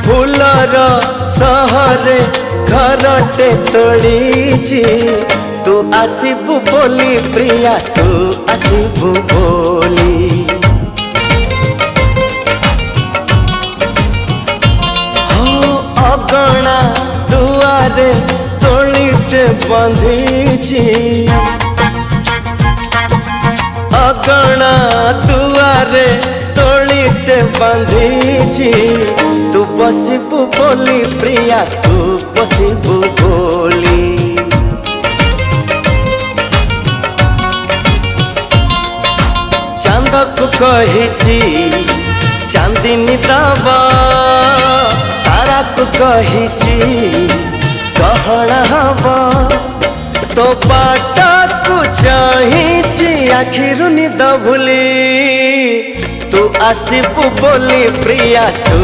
फूलर सहरे घरटे तोड़ी तू आसबू बोली प्रिया तू आसबू बोली हो अगणा दुआरे तोड़ीटे बंधी अगणा दुआरे तोड़ीटे बंधी तू बसबू बोली प्रिया तू बसबू बोली चांद को कही चांदनी दबा तारा को कही कहना हवा तो बाट को चाही आखिर निद भूली तू आसबू बोली प्रिया तू